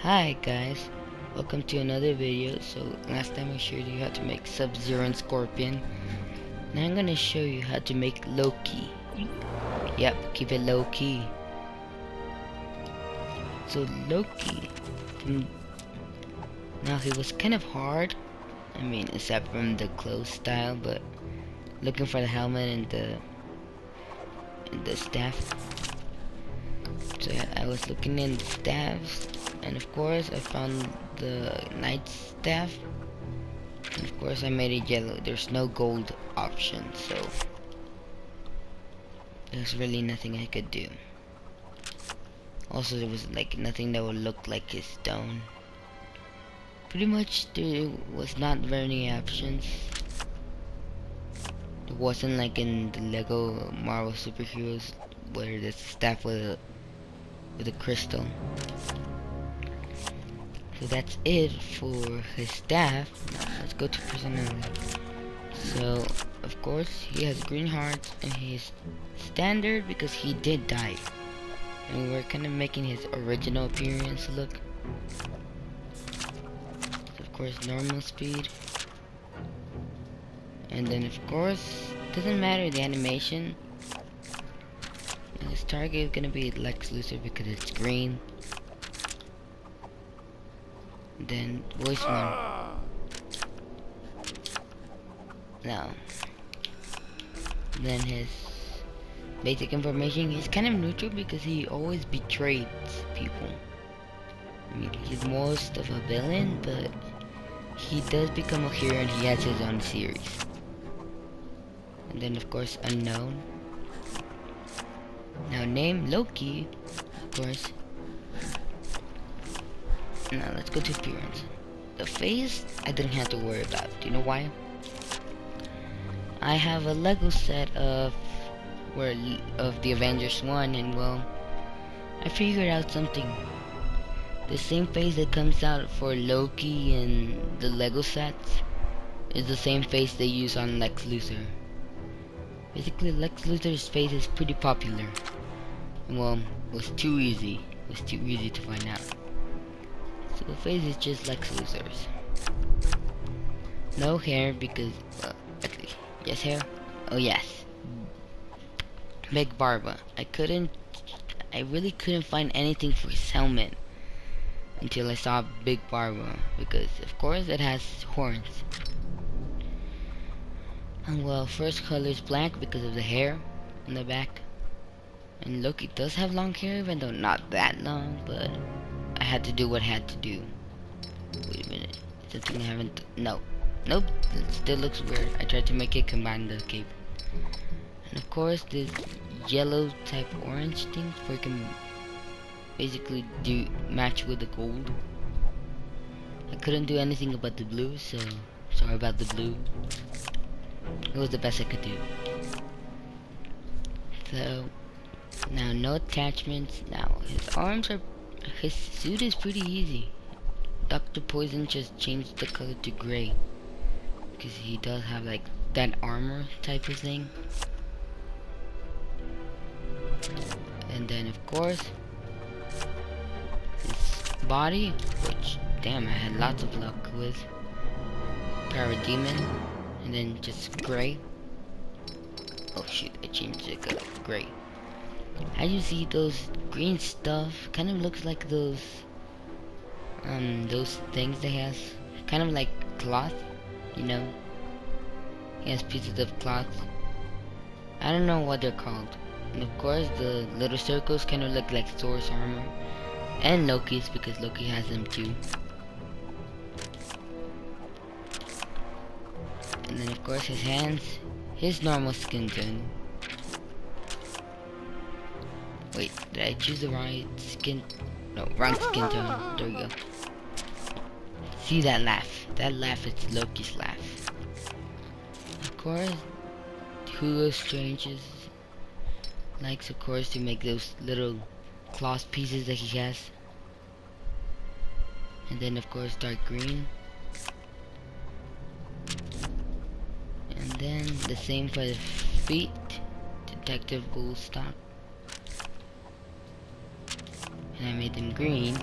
Hi guys, welcome to another video. So last time I showed you how to make Sub-Zero and Scorpion. Now I'm gonna show you how to make Loki. Yep, keep it low key. So Loki, now he was kind of hard. I mean, except from the clothes style, but looking for the helmet and the staff. So yeah, I was looking in the staffs, and of course I found the knight staff, and of course I made it yellow. There's no gold option, so there's really nothing I could do. Also, there was like nothing that would look like his stone. Pretty much there was not very many options. It wasn't like in the Lego Marvel superheroes where the staff with a crystal. So that's it for his staff. Now let's go to personality. So of course he has green hearts, and he's standard because he did die. And we're kind of making his original appearance look. So of course normal speed. And then of course, doesn't matter the animation. And his target is gonna be Lex Luthor because it's green. Then voicemail. Now, then his basic information, he's kind of neutral because he always betrays people. I mean, he's most of a villain, but he does become a hero and he has his own series. And then of course unknown. Now name Loki, of course. Now let's go to appearance. The face I didn't have to worry about. Do you know why? I have a Lego set of the Avengers 1, and well, I figured out something. The same face that comes out for Loki and the Lego sets is the same face they use on Lex Luthor. Basically, Lex Luthor's face is pretty popular. And well, it was too easy. It was too easy to find out. So the face is just Lex Luthor's. No hair because, well, actually, yes hair? Oh yes. Big Barba. I really couldn't find anything for his helmet until I saw Big Barba, because of course it has horns. And well, first color is black because of the hair on the back. And Loki does have long hair, even though not that long, but I had to do what I had to do. Wait a minute, something I haven't, no. Nope, it still looks weird. I tried to make it combine the cape. And of course this yellow type orange thing where you can basically do match with the gold. I couldn't do anything about the blue, so sorry about the blue. It was the best I could do. So now no attachments. Now his suit is pretty easy. Dr. Poison just changed the color to gray because he does have like that armor type of thing. And then of course his body, which damn I had lots of luck with, Parademon, and then just gray. Oh shoot, I changed the color gray. As you see, those green stuff kind of looks like those things that he has, kind of like cloth, you know. He has pieces of cloth. I don't know what they're called. And of course the little circles kind of look like Thor's armor and Loki's, because Loki has them too. And then of course his hands, his normal skin tone. Wait, did I choose the right skin? No, wrong skin tone. There we go. See that laugh? That laugh is Loki's laugh. Of course, Hugo Strange's likes, of course, to make those little cloth pieces that he has. And then of course dark green. And then the same for the feet. Detective Goldstock. And I made them green.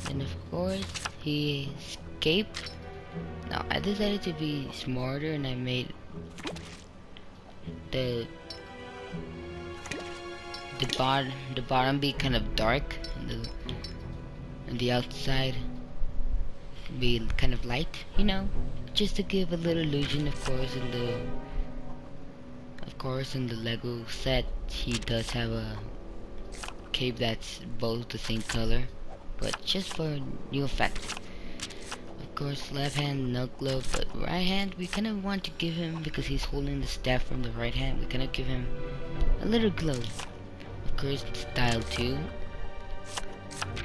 And of course, he escaped. Now, I decided to be smarter and I made the bottom be kind of dark and the outside be kind of light, you know, just to give a little illusion. Of course in the Lego set he does have a cape that's both the same color, but just for a new effect. Of course, left hand no glove, but right hand we kind of want to give him, because he's holding the staff from the right hand, we kind of give him a little glow. Of course, style 2.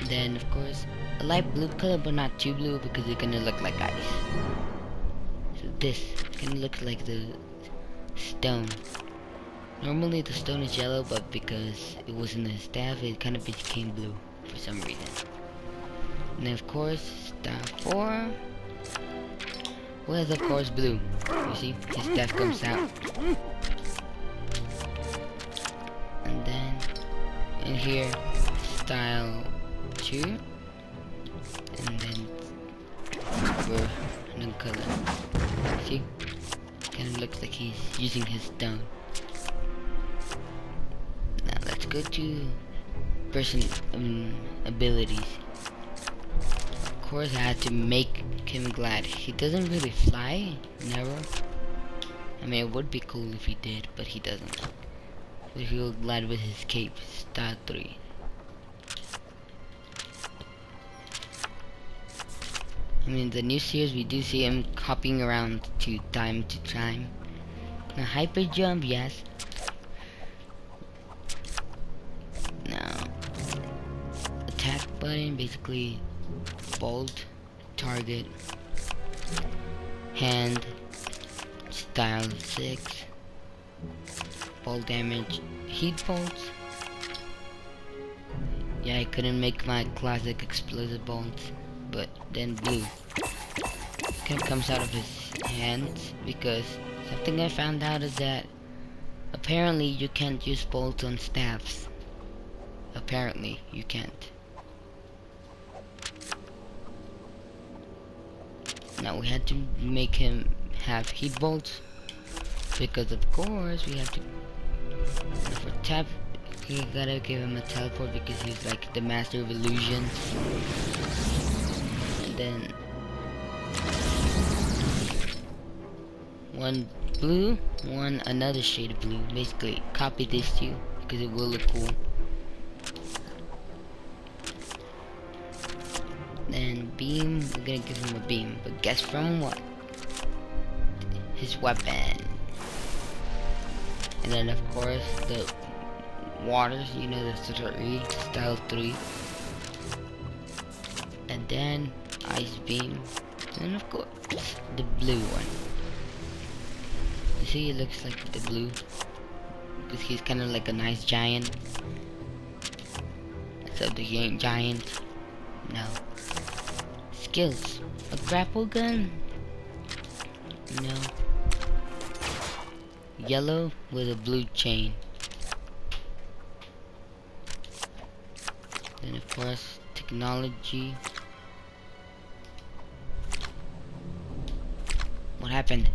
Then of course a light blue color, but not too blue because it's gonna look like ice. So this kind of looks like the stone. Normally the stone is yellow, but because it was in the staff, it kind of became blue for some reason. And then of course style 4 was of course blue. You see, his staff comes out. And then in here style 2, and then for another color. See, kind of looks like he's using his stone. Now let's go to person abilities. Of course, I had to make him glide. He doesn't really fly, never. I mean, it would be cool if he did, but he doesn't. But he will glide with his cape, style 3. I mean, the new series, we do see him hopping around to time. Now, hyper jump, yes. Now, attack button, basically, bolt, target, hand, style 6, bolt damage, heat bolts. Yeah, I couldn't make my classic explosive bolts. But then blue kind of comes out of his hands, because something I found out is that apparently you can't use bolts on staffs. Apparently you can't. Now we had to make him have heat bolts, because of course we have to, for tap, you gotta give him a teleport because he's like the master of illusions. Then one blue, one another shade of blue. Basically copy these two because it will look cool. Then beam, we're gonna give him a beam, but guess from what? His weapon. And then of course the waters, you know, the style 3. And then ice beam, and of course the blue one. You see, it looks like the blue because he's kind of like a nice giant, except he ain't giant. No. Skills: a grapple gun, no, yellow with a blue chain. Then of course technology. What happened?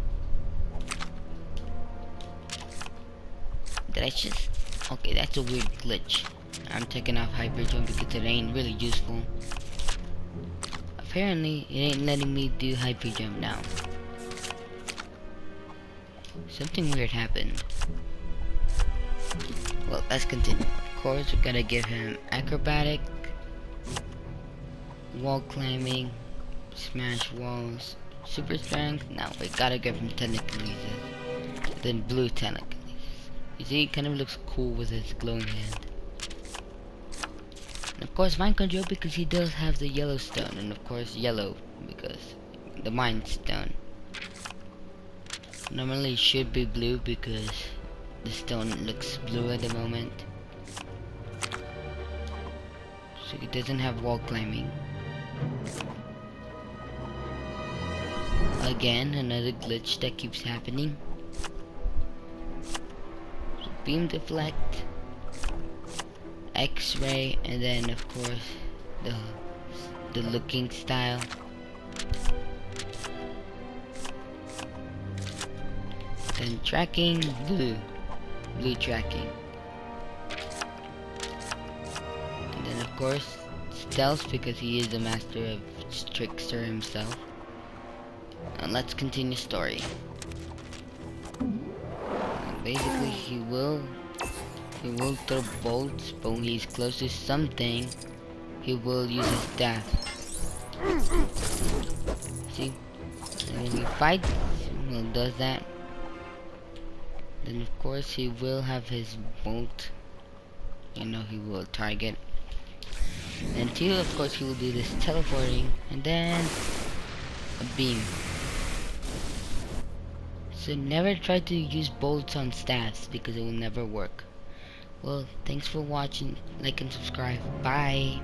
Did I just... Okay, that's a weird glitch. I'm taking off hyper jump because it ain't really useful. Apparently, it ain't letting me do hyper jump now. Something weird happened. Well, let's continue. Of course, we gotta give him acrobatic, wall climbing, smash walls, super strength. Now we gotta give him telekinesis. Then blue telekinesis. You see, it kind of looks cool with his glowing hand. And of course, mind control because he does have the yellow stone, and of course yellow because the mind stone. Normally it should be blue because the stone looks blue at the moment. So he doesn't have wall climbing. Again, another glitch that keeps happening. So beam deflect, X-ray, and then of course the the looking style. Then tracking, blue tracking. And then of course stealth, because he is a master of trickster himself. And let's continue story. Basically he will throw bolts, but when he's close to something, he will use his staff. See? And when he fights, he does that. Then of course he will have his bolt. You know, he will target. And two, of course, he will do this teleporting, and then a beam. So never try to use bolts on staffs because it will never work. Well, thanks for watching. Like and subscribe. Bye.